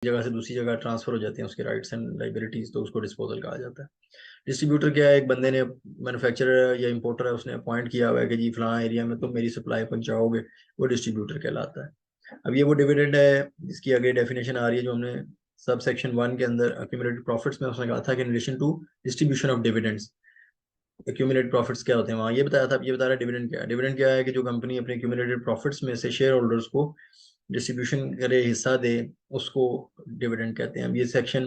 जगह से दूसरी जगह ट्रांसफर हो जाते हैं उसके राइट्स एंड लाइबिलिटीज, तो उसको डिस्पोजल कहा जाता है। डिस्ट्रीब्यूटर क्या है, एक बंदे ने, मैन्युफैक्चरर या इंपोर्टर है, उसने अपॉइंट किया हुआ है कि जी फलां एरिया में तुम मेरी सप्लाई पहुंचाओगे, वो डिस्ट्रीब्यूटर कहलाता है। अब ये वो डिविडेंड है जिसकी आगे डेफिनेशन आ रही है जो हमने सब सेक्शन 1 के अंदर अक्यूमुलेटेड प्रॉफिट्स में उसने कहा था कि in relation to distribution of dividends, accumulated profits क्या होते हैं वहाँ ये बताया था। अब ये बता रहा है डिविडेंड क्या है। डिविडेंड क्या है कि जो कंपनी अपने एक्यूमुलेटेड प्रॉफिट्स में से शेयर होल्डर्स को डिस्ट्रीब्यूशन करे, हिस्सा दे, उसको डिविडेंड कहते हैं। अब ये सेक्शन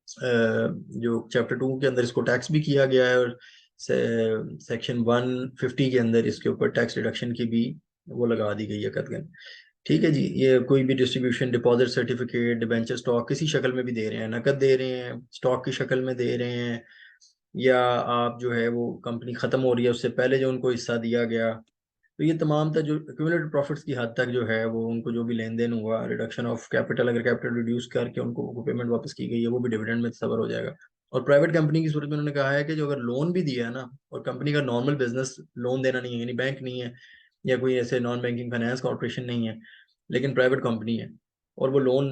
जो चैप्टर 2 के अंदर इसको टैक्स भी किया गया है, और सेक्शन 150 के अंदर इसके ऊपर टैक्स रिडक्शन की भी वो लगा दी गई है कतगन। ठीक है जी। ये कोई भी distribution, deposit certificate, debenture stock किसी शक्ल में भी दे रहे हैं, नकद दे रहे हैं, स्टॉक की शक्ल में दे रहे हैं, या आप जो है वो कंपनी खत्म हो रही है उससे पहले जो उनको हिस्सा दिया गया, तो ये तमाम जो एक्यूमुलेटेड प्रॉफिट्स की हद तक जो है वो उनको जो भी लेन देन हुआ, रिडक्शन ऑफ कैपिटल, अगर कैपिटल रिड्यूस करके उनको पेमेंट वापस की गई है, वो भी डिविडेंड में सबर हो जाएगा। और प्राइवेट कंपनी की सूरत में उन्होंने कहा है कि जो अगर लोन भी दिया है ना, और कंपनी का नॉर्मल बिजनेस लोन देना नहीं है, यानी बैंक नहीं है या कोई ऐसे नॉन बैंकिंग फाइनेंस कॉर्पोरेशन नहीं है, लेकिन प्राइवेट कंपनी है और वो लोन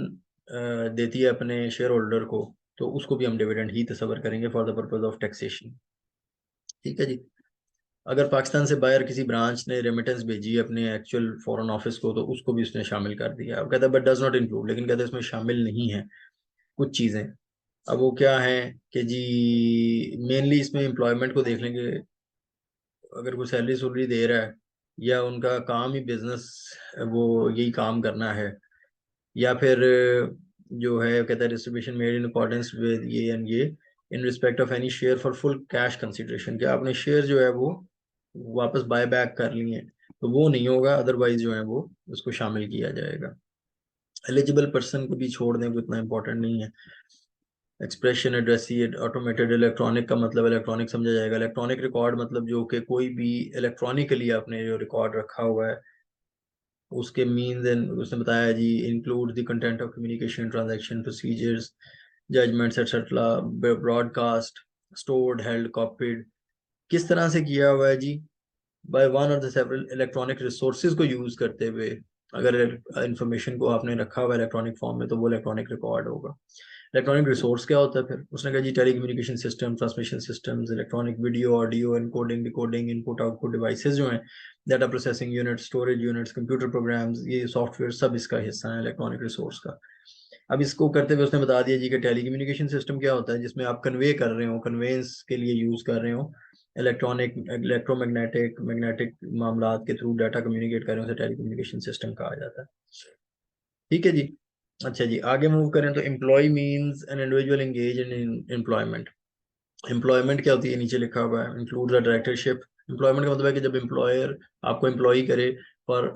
देती है अपने शेयर होल्डर को, तो उसको भी हम डिविडेंड ही तस्वर करेंगे for the purpose of taxation. ठीक है जी। अगर पाकिस्तान से बाहर किसी ब्रांच ने रेमिटेंस भेजी है अपने एक्चुअल फॉरेन ऑफिस को, तो उसको भी उसने शामिल कर दिया। अब कहता है बट डज नॉट इंक्लूड, लेकिन कहता है इसमें शामिल नहीं है कुछ चीज़ें। अब वो क्या है कि जी मेनली इसमें एम्प्लॉयमेंट को देख लेंगे। अगर कोई सैलरी सुलरी दे रहा है, या उनका काम ही बिजनेस वो यही काम करना है, या फिर जो है कहता है distribution made in accordance with ये एंड ये in respect of any share for full cash consideration, क्या आपने शेयर जो है वो वापस बाय बैक कर लिए, तो वो नहीं होगा। अदरवाइज जो है वो उसको शामिल किया जाएगा। एलिजिबल पर्सन को भी छोड़ दें, वो इतना इंपॉर्टेंट नहीं है। एक्सप्रेशन एड्रेसी ऑटोमेटेड इलेक्ट्रॉनिक का मतलब इलेक्ट्रॉनिक समझा जाएगा। इलेक्ट्रॉनिक रिकॉर्ड मतलब जो कि कोई भी इलेक्ट्रॉनिकली आपने जो रिकॉर्ड रखा हुआ है उसके मीन्स एंड उसने बताया जी include the content of communication, transaction, procedures, judgments etcetera, broadcast, stored, held, copied, किस तरह से किया हुआ है जी, by one of the several electronic resources को यूज करते हुए। अगर इंफॉर्मेशन को आपने रखा हुआ इलेक्ट्रॉनिक फॉर्म में, तो वो इलेक्ट्रॉनिक रिकॉर्ड होगा। इलेक्ट्रॉनिक रिसोर्स क्या होता है फिर, उसने कहा जी telecommunication system, transmission systems, electronic video audio encoding decoding, input output devices जो हैं, data processing unit, storage units, computer programs, ये सॉफ्टवेयर सब इसका हिस्सा है इलेक्ट्रॉनिक रिसोर्स का। अब इसको करते हुए उसने बता दिया जी कि टेली कम्युनिकेशन सिस्टम क्या होता है, जिसमें आप कन्वे कर रहे हो, कन्वेंस के लिए यूज कर रहे हो इलेक्ट्रॉनिक, इलेक्ट्रोमैग्नेटिक, मैग्नेटिक मामलात के थ्रू डाटा कम्युनिकेट कर रहे हो, उसे टेली कम्युनिकेशन सिस्टम कहा जाता है। ठीक है जी। अच्छा जी, आगे मूव करें तो employ means an individual engage in employment. Employment क्या होती है, नीचे लिखा हुआ है, इंक्लूड द डायरेक्टरशिप। एम्प्लॉयमेंट का मतलब है कि जब एम्प्लॉयर आपको एम्प्लॉय करे for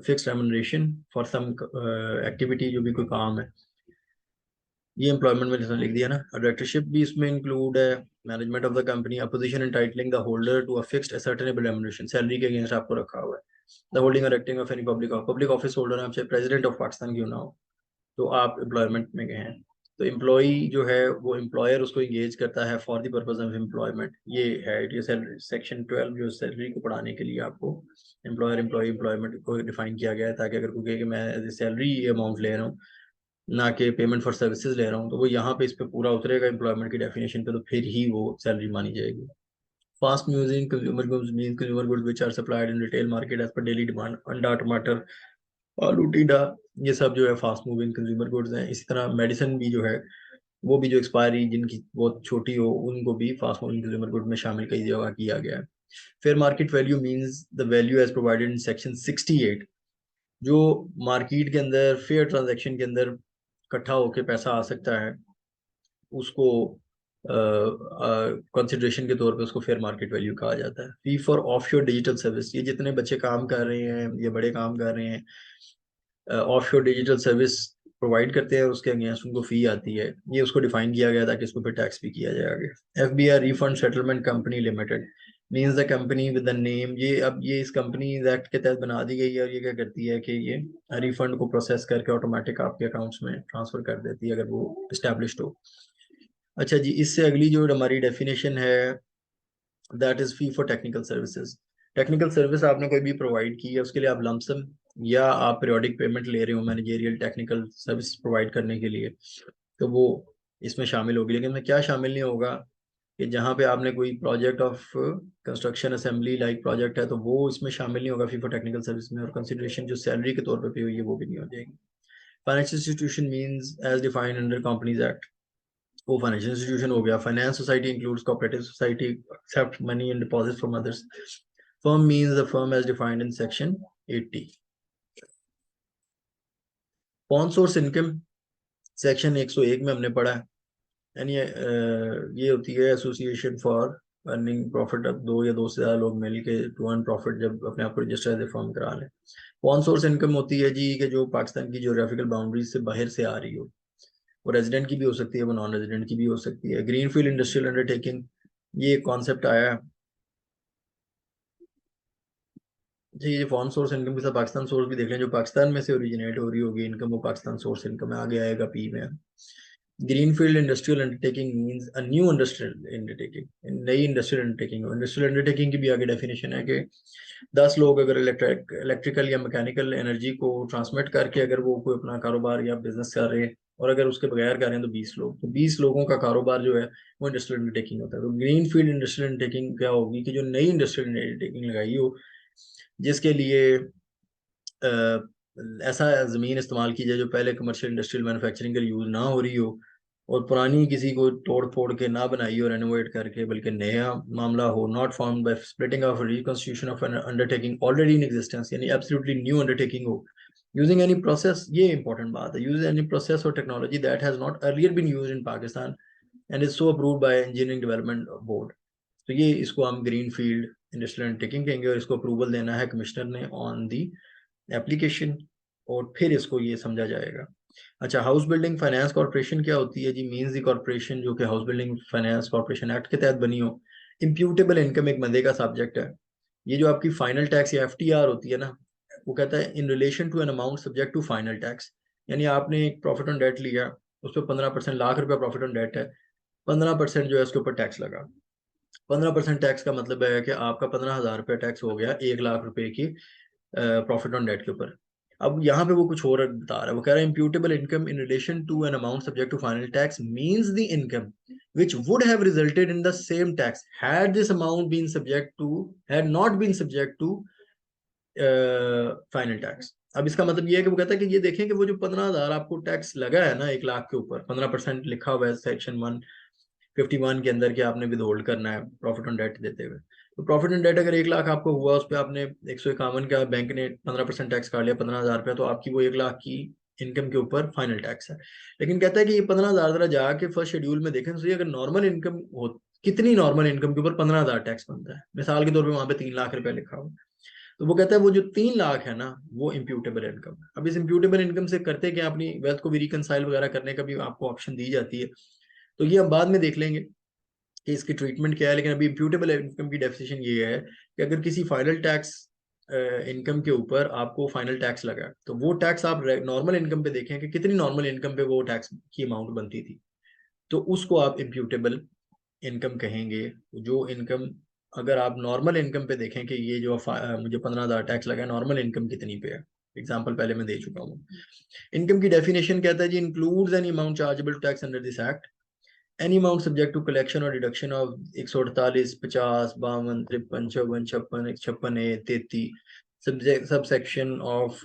fix remuneration for some activity, जो भी कोई काम है, ये एम्प्लॉयमेंट में जिसने लिख दिया ना। डायरेक्टरशिप भी इसमें इंक्लूड है। Management of the company, a position entitling the holder to a fixed ascertainable remuneration, salary के अगेंस्ट आपको रखा हुआ है। द होल्डिंग और acting of any public office holder, आप चाहे प्रेसिडेंट ऑफ पाकिस्तान क्यों ना हो, तो आप एम्प्लॉयमेंट में गए हैं। तो एम्प्लॉई जो है वो एम्प्लॉयर उसको इंगेज करता है for the purpose of employment. ये है ये सेक्शन 12 जो सैलरी को पढ़ाने के लिए आपको एम्प्लॉयर एम्प्लॉय एम्प्लॉयमेंट को डिफाइन किया गया है, ताकि अगर कोई कहे कि मैं एज ए सैलरी ये अमाउंट ले रहा हूँ, ना कि पेमेंट फॉर सर्विसेज ले रहा हूँ, तो वो यहाँ पे इस पे पूरा उतरेगा एम्प्लॉयमेंट की डेफिनेशन पे, तो फिर ही वो सैलरी मानी जाएगी। Fast moving consumer goods mean consumer goods which are supplied in retail market as per daily demand. अंडा, टमाटर, आलू, टीडा, ये सब जो है फास्ट मूविंग कंज्यूमर गुड्स हैं। इसी तरह मेडिसिन भी जो है वो भी जो एक्सपायरी जिनकी बहुत छोटी हो, उनको भी फास्ट मूविंग कंज्यूमर गुड में शामिल कई जगह किया गया है। Fair market value means the value as provided in section 68, जो मार्केट के अंदर फेयर ट्रांजैक्शन के अंदर इकट्ठा होकर पैसा आ सकता है, उसको कंसिडरेशन के तौर पे उसको फेयर मार्केट वैल्यू कहा जाता है। Fee for offshore digital service, ये जितने बच्चे काम कर रहे हैं, ये बड़े काम कर रहे हैं, ऑफशोर डिजिटल सर्विस प्रोवाइड करते हैं, उसके अगेंस्ट उनको फी आती है, ये उसको डिफाइन किया गया था कि इसको फिर टैक्स भी किया जाएगा। FBI refund settlement company limited means the company with the name, ये अब ये इस कंपनी एक्ट के तहत बना दी गई है, और ये क्या करती है कि ये रिफंड को प्रोसेस करके ऑटोमेटिक आपके अकाउंट्स में ट्रांसफर कर देती है अगर वो इस्टेब्लिश्ड हो। अच्छा जी, इससे अगली जो हमारी डेफिनेशन है that is fee for technical services. Technical service आपने कोई भी प्रोवाइड की है, उसके लिए आप लमसम या आप पीरियोडिक पेमेंट ले रहे हो मैनेजेरियल टेक्निकल सर्विस प्रोवाइड करने के लिए, तो वो इसमें शामिल होगी। लेकिन इसमें क्या शामिल नहीं होगा कि जहाँ पे आपने कोई project of construction assembly like project है तो वो इसमें शामिल नहीं होगा फीफो टेक्निकल सर्विस में, और कंसिडरेशन जो सैलरी के तौर पे पे हुई है वो भी नहीं हो जाएगी। Financial institution means as defined under companies act, वो फाइनेंशियल इंस्टीट्यूशन हो गया। Finance society includes cooperative society accept money and deposit from others. Firm means the firm as defined in section 80। कौन सोर्स इनकम सेक्शन 101 में हमने पढ़ा है, यानी ये होती है एसोसिएशन फॉर अर्निंग प्रॉफिट। अब दो या दो से ज्यादा लोग मिल के टू अर्न प्रॉफिट जब अपने आप को रजिस्टर एज ए फर्म करा लें। कौन सोर्स इनकम होती है जी कि जो पाकिस्तान की ज्योग्राफिकल बाउंड्रीज से बाहर से आ रही हो, वो रेजिडेंट की भी हो सकती है, वो नॉन रेजिडेंट की भी हो सकती है। ग्रीन फील्ड इंडस्ट्रियल अंडरटेकिंग, ये कॉन्सेप्ट आया है जी। ये फॉरेन सोर्स इनकम के साथ पाकिस्तान सोर्स भी देख लें, जो पाकिस्तान में से ओरिजिनेट हो रही होगी इनकम, वो पाकिस्तान सोर्स इनकम में आगे आएगा पी में। Greenfield industrial undertaking means a new industrial undertaking, नई इंडस्ट्रियल अंडरटेकिंग। इंडस्ट्रियल अंडरटेकिंग की भी आगे डेफिनेशन है कि 10 लोग अगर इलेक्ट्रिकल या मैकेनिकल एनर्जी को ट्रांसमिट करके अगर वो कोई अपना कारोबार या बिजनेस कर रहे हैं, और अगर उसके बगैर कर रहे हैं तो 20 लोग, तो 20 लोगों का कारोबार जो है वो इंडस्ट्रियल अंडरटेकिंग होता है। तो ग्रीन फील्ड इंडस्ट्रियल अंडरटेकिंग क्या होगी कि जो नई इंडस्ट्रियल अंडरटेकिंग लगाई हो, जिसके लिए ऐसा ज़मीन इस्तेमाल की जाए जो पहले कमर्शियल इंडस्ट्रियल मैन्युफैक्चरिंग के लिए यूज़ ना हो रही हो, और पुरानी किसी को तोड़ फोड़ के ना बनाई हो रेनोवेट करके, बल्कि नया मामला हो। Not found by splitting of reconstitution of an undertaking already in existence, यानी एब्सोल्युटली न्यू अंडरटेकिंग हो। यूजिंग एनी प्रोसेस, ये इंपॉर्टेंट बात है, यूज एनी प्रोसेस और technology that has not earlier been used in Pakistan and is so approved by engineering development board. तो ये इसको हम ग्रीन फील्ड इंडस्ट्रियल अंडरटेकिंग कहेंगे, और इसको अप्रूवल देना है कमिश्नर ने ऑन दी एप्लीकेशन, और फिर इसको ये समझा जाएगा। अच्छा, हाउस बिल्डिंग फाइनेंस कॉर्पोरेशन क्या होती है जी? मींस दी कॉर्पोरेशन जो कि house building finance corporation act के तहत बनी हो। इम्प्यूटेबल इनकम एक बंदे का सब्जेक्ट है। ये जो आपकी फाइनल टैक्स या एफटीआर होती है ना, वो कहता है in relation to an amount subject to final tax. यानी आपने एक प्रॉफिट ऑन डेट लिया, उस पर 15% लाख रुपया प्रॉफिट ऑन डेट है, 15% जो है उसके ऊपर टैक्स लगा। 15% टैक्स का मतलब है कि आपका 15,000 रुपया टैक्स हो गया 1 लाख रुपए की प्रॉफिट ऑन डेट के ऊपर। अब यहाँ पे वो कुछ और बता रहा है, वो कह रहा है imputable income in relation to an amount subject to final tax means the income which would have resulted in the same tax had this amount been subject to had not been subject to final tax. अब इसका मतलब ये है कि वो कहता है कि ये देखें कि वो जो 15,000 आपको टैक्स लगा है ना 1 लाख के ऊपर, 15% लिखा हुआ है सेक्शन 151 के अंदर कि आपने विदहोल्ड करना है प्रॉफिट ऑन डेट देते हुए। तो प्रॉफिट ऑन डेट अगर 1 लाख आपको हुआ, उस पर आपने 151 का बैंक ने 15% टैक्स काट लिया 15,000 रुपया, तो आपकी वो 1 लाख की इनकम के ऊपर फाइनल टैक्स है। लेकिन कहता है कि ये 15,000 जरा जाके फर्स्ट शेड्यूल में देखें तो, अगर नॉर्मल इनकम हो, कितनी नॉर्मल इनकम के ऊपर 15,000 टैक्स बनता है। मिसाल के तौर पर वहां पे 3 लाख रुपया लिखा हुआ, तो वो कहता है वो जो 3 लाख है ना, वो इम्प्यूटेबल इनकम है। अब इस इम्प्यूटेबल इनकम से करते क्या, अपनी वेल्थ को भी रिकनसाइल वगैरह करने का भी आपको ऑप्शन दी जाती है, तो ये हम बाद में देख लेंगे कि इसकी ट्रीटमेंट क्या है। लेकिन अभी इम्प्यूटेबल इनकम की डेफिनेशन ये है कि अगर किसी फाइनल टैक्स इनकम के ऊपर आपको फाइनल टैक्स लगा, तो वो टैक्स आप नॉर्मल इनकम पे देखें कि कितनी नॉर्मल इनकम पे वो टैक्स की अमाउंट बनती थी, तो उसको आप इम्प्यूटेबल इनकम कहेंगे। जो इनकम अगर आप नॉर्मल इनकम पे देखें कि ये जो मुझे 15,000 टैक्स लगा है, नॉर्मल इनकम कितनी पे है, एग्जांपल पहले मैं दे चुका हूँ। इनकम की डेफिनेशन कहता है जी, includes any amount chargeable tax under this act, any amount subject to collection और डिडक्शन ऑफ 148, 50, 52, 53, 54, 56, 56 ए 33 सब section of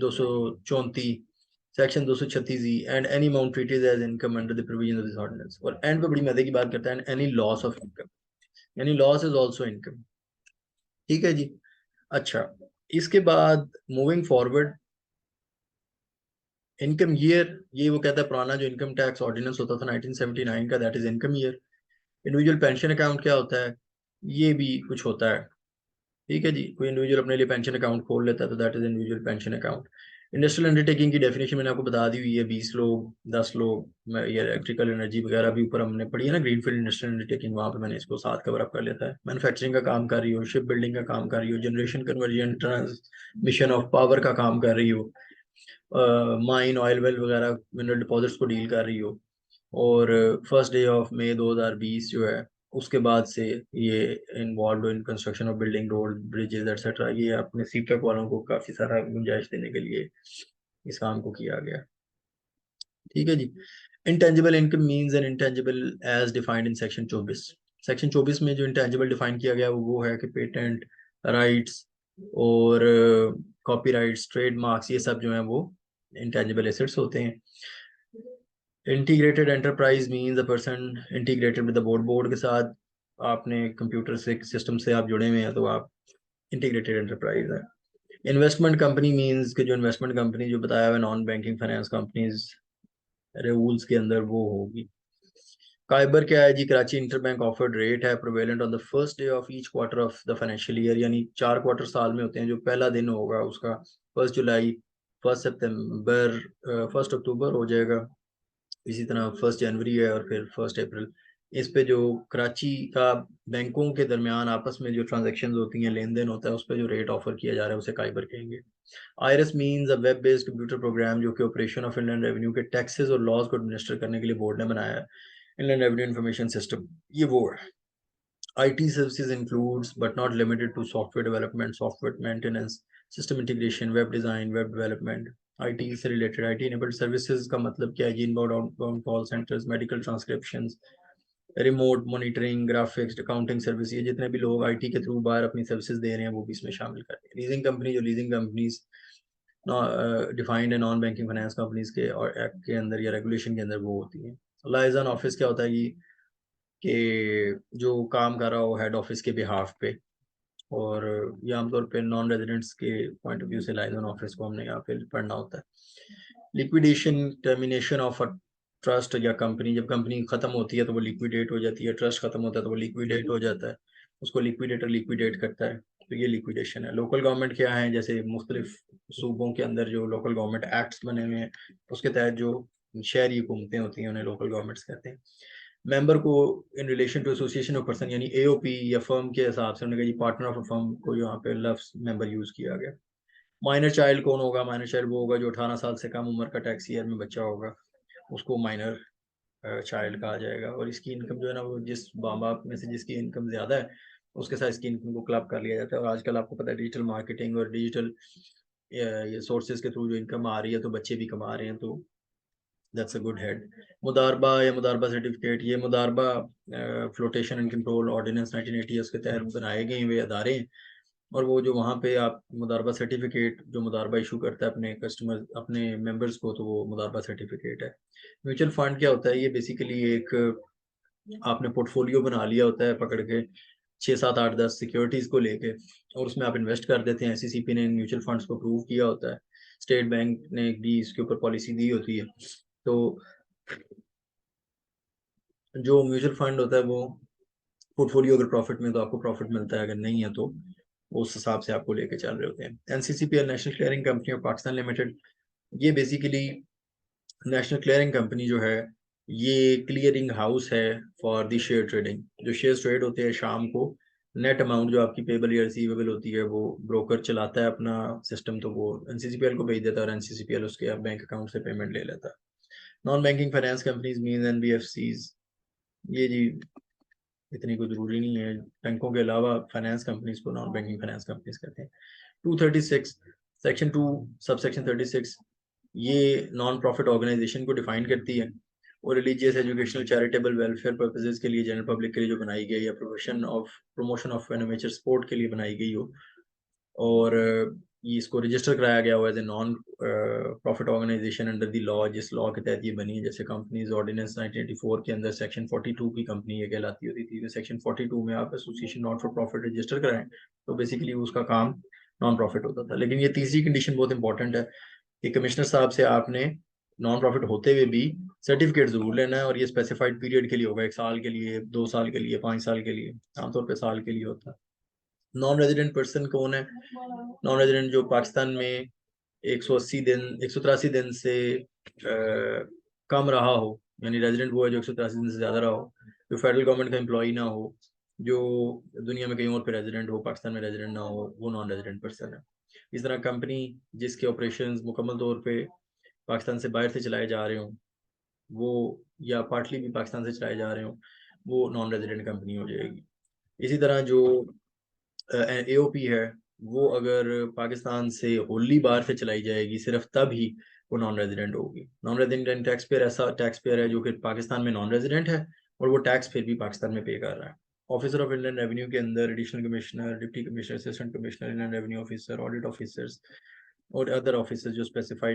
234 section 236 E and any amount treated as income under the provision of this ordinance. और end पे बड़ी मजे की बात करता है, एनी लॉस ऑफ इनकम, यानी लॉस इज आल्सो इनकम। ठीक है जी। अच्छा, इसके बाद मूविंग फॉरवर्ड, इनकम ईयर, ये वो कहता है पुराना जो इनकम टैक्स ऑर्डिनेंस होता था 1979 का, that is income year. Individual pension account क्या होता है, ये भी कुछ होता है। ठीक है जी, कोई इंडिविजुअल अपने लिए पेंशन अकाउंट खोल लेता है तो that is individual pension account. Industrial undertaking की डेफिनेशन मैंने आपको बता दी हुई है, 20 लोग, 10 लोग, ये इलेक्ट्रिकल एनर्जी वगैरह भी ऊपर हमने पढ़ी है ना, ग्रीनफील्ड इंडस्ट्रियल अंडरटेकिंग, वहाँ पे मैंने इसको साथ कवर अप कर लेता है। मैन्युफैक्चरिंग का काम कर रही हो, शिप बिल्डिंग का काम कर रही हो, generation conversion transmission of power का काम कर रही हो, माइन ऑयल वेल वगैरह मिनरल डिपॉजिट्स को डील कर रही हो, और फर्स्ट डे ऑफ मई 2020 जो है उसके बाद से ये involve in construction of building, road, bridges etcetera. ये अपने सीपेक वालों को काफ़ी सारा गुंजाइश देने के लिए इस काम को किया गया। ठीक है जी। Intangible income means an intangible as defined in section 24। Section 24 में जो इंटेंजिबल डिफाइन किया गया वो है कि पेटेंट राइट्स और कॉपीराइट्स, ट्रेडमार्क्स, ये सब जो है वो इंटेंजिबल एसेट्स होते हैं। Integrated enterprise means a person integrated with the board, board के साथ आपने कंप्यूटर से सिस्टम से आप जुड़े हुए हैं तो आप इंटीग्रेटेड एंटरप्राइज है। इन्वेस्टमेंट कंपनी मीन्स कि जो इन्वेस्टमेंट कंपनी जो बताया हुआ non banking finance companies rules के अंदर वो होगी। काइबर क्या है जी? कराची इंटरबैंक ऑफर्ड रेट है prevalent on the first day of each quarter of the financial year, यानी 4 क्वार्टर साल में होते हैं, जो पहला दिन होगा उसका 1 जुलाई, 1 सितंबर, 1 अक्टूबर हो जाएगा, इसी तरह 1 जनवरी है और फिर 1 अप्रैल। इस पे जो कराची का बैंकों के दरमियान आपस में जो ट्रांजेक्शन होती हैं, लेन देन होता है, उस पर जो रेट ऑफर किया जा रहा है उसे काइबर कहेंगे। IRIS means a web based computer program जो कि ऑपरेशन ऑफ इंडियन रेवेन्यू के टैक्सेस और लॉज को एडमिनिस्टर करने के लिए बोर्ड ने बनाया है। इंडियन रेवेन्यू इंफॉर्मेशन सिस्टम ये वो है। IT services includes but not limited to software development, software maintenance, system integration, web design, web development। IT से related IT enabled services का मतलब क्या है? Inbound outbound call centres, medical transcriptions, remote monitoring, graphics, accounting service, ये जितने भी लोग IT के थ्रू बाहर अपनी सर्विसेज दे रहे हैं वो भी इसमें शामिल कर रहे हैं। लीजिंग कंपनी, जो लीजिंग कंपनीज डिफाइंड है नॉन बैंकिंग फाइनेंस कंपनीज के और एक्ट के अंदर या रेगुलेशन के अंदर वो होती है। लाइजन ऑफिस क्या होता है कि जो काम कर रहा हो हेड ऑफिस के बिहाफ पे, और ये आमतौर पे नॉन रेजिडेंट्स के पॉइंट ऑफ व्यू से लाइजन ऑफिस को हमने यहाँ पे पढ़ना होता है। Liquidation, termination of a trust या कंपनी, जब कंपनी खत्म होती है तो वो लिक्विडेट हो जाती है, ट्रस्ट खत्म होता है तो वो लिक्विडेट हो जाता है, उसको लिक्विडेटर लिक्विडेट करता है, तो ये लिक्विडेशन है। लोकल गवर्नमेंट क्या है? जैसे मुख्तलिफ सूबों के अंदर जो लोकल गवर्नमेंट एक्ट्स बने हुए हैं उसके तहत जो शहरी हुकूमतें होती हैं उन्हें लोकल गवर्नमेंट्स कहते हैं। मेंबर को in relation to association of person, यानी AOP या फर्म के हिसाब से उन्होंने कहा पार्टनर ऑफ अ फर्म को यहाँ पे लफ्ज मेंबर यूज किया गया। माइनर चाइल्ड कौन होगा? माइनर चाइल्ड वो होगा जो 18 साल से कम उम्र का टैक्स ईयर में बच्चा होगा, उसको माइनर चाइल्ड कहा जाएगा। और इसकी इनकम जो है ना वो जिस माँ बाप में से जिसकी इनकम ज्यादा है उसके साथ इसकी इनकम को क्लब कर लिया जाता है। और आजकल आपको पता है डिजिटल मार्केटिंग और डिजिटल ये सोर्सेज के थ्रू जो इनकम आ रही है तो बच्चे भी कमा रहे हैं, तो दैट्स अ गुड हेड। मुदारबा या मुदारबा सर्टिफिकेट, ये मुदारबा फ्लोटेशन एंड कंट्रोल ऑर्डिनेंस 1980 उसके तहत बनाए गए हुए अदारे हैं। और वो जो वहाँ पे आप मुदारबा सर्टिफिकेट जो मुदारबा इशू करता है अपने कस्टमर अपने मेंबर्स को, तो वो मुदारबा सर्टिफिकेट है। म्यूचुअल फंड क्या होता है? ये बेसिकली एक आपने पोर्टफोलियो बना लिया होता है पकड़ के 6 7 8 10 सिक्योरिटीज को लेके, और उसमें आप इन्वेस्ट कर देते हैं। SECP ने म्यूचुअल फंड्स को अप्रूव किया होता है, स्टेट बैंक ने भी इसके ऊपर पॉलिसी दी होती है। तो जो म्यूचुअल फंड होता है वो पोर्टफोलियो अगर प्रॉफिट में तो आपको प्रॉफिट मिलता है, अगर नहीं है तो उस हिसाब से आपको लेके चल रहे होते हैं। NCCPL national clearing company of Pakistan limited, ये बेसिकली नेशनल क्लियरिंग कंपनी जो है ये क्लियरिंग हाउस है फॉर द शेयर ट्रेडिंग। जो शेयर ट्रेड होते हैं शाम को, नेट अमाउंट जो आपकी पेबल या रिसीवेबल होती है वो ब्रोकर चलाता है अपना सिस्टम, तो वो NCCPL को भेज देता है और NCCPL उसके बैंक अकाउंट से पेमेंट ले लेता है। Non banking finance companies mean NBFCs, ये जी इतनी कोई जरूरी नहीं है, बैंकों के अलावा फाइनेंस कंपनीज को नॉन बैंकिंग फाइनेंस कंपनीज कहते हैं। 236 सेक्शन 2 सब सेक्शन 36 ये नॉन प्रॉफिट ऑर्गेनाइजेशन को डिफाइन करती है, और religious educational charitable welfare purposes के लिए जनरल पब्लिक के लिए जो बनाई गई या प्रमोशन ऑफ एनिमेचर स्पोर्ट के लिए बनाई गई हो, और ये इसको रजिस्टर कराया गया हुआ as a non profit organisation under the law, जिस लॉ के तहत ये बनी है। जैसे कंपनीज ऑर्डिनेंस 1984 के अंदर सेक्शन 42 की कंपनी ये कहलाती होती थी, तो सेक्शन 42 में आप association not for profit register कराएं तो बेसिकली उसका काम नॉन प्रॉफिट होता था। लेकिन ये तीसरी कंडीशन बहुत इंपॉर्टेंट है कि कमिश्नर साहब से आपने नॉन प्रॉफिट होते हुए भी सर्टिफिकेट जरूर लेना है, और ये स्पेसिफाइड पीरियड के लिए होगा, 1 साल के लिए, 2 साल के लिए, 5 साल के लिए, आमतौर पर साल के लिए होता है। नॉन रेजिडेंट पर्सन कौन है? नॉन रेजिडेंट जो पाकिस्तान में 180 दिन 183 दिन से कम रहा हो, यानी रेजिडेंट वो है जो 183 दिन से ज्यादा रहा हो, जो फेडरल गवर्नमेंट का एम्प्लॉई ना हो, जो दुनिया में कहीं और पे रेजिडेंट हो, पाकिस्तान में रेजिडेंट ना हो, वो नॉन रेजिडेंट पर्सन है। इस तरह कंपनी जिसके ऑपरेशंस मुकम्मल तौर पे पाकिस्तान से बाहर से चलाए जा रहे हों, वो या पार्टली भी पाकिस्तान से चलाए जा रहे हों, वो नॉन रेजिडेंट कंपनी हो जाएगी। इसी तरह जो AOP है वो अगर पाकिस्तान से होली बार से चलाई जाएगी सिर्फ तब ही वो नॉन रेजिडेंट होगी। नॉन रेजिडेंट टैक्स पेयर ऐसा टैक्स पेयर है जो कि पाकिस्तान में नॉन रेजिडेंट है और वो टैक्स फिर भी पाकिस्तान में पे कर रहा है। ऑफिसर ऑफ इंडियन रेवेन्यू के अंदर additional commissioner, deputy commissioner, assistant commissioner, Indian revenue officer, audit officers और अदर ऑफिसर्स जो स्पेसिफाइड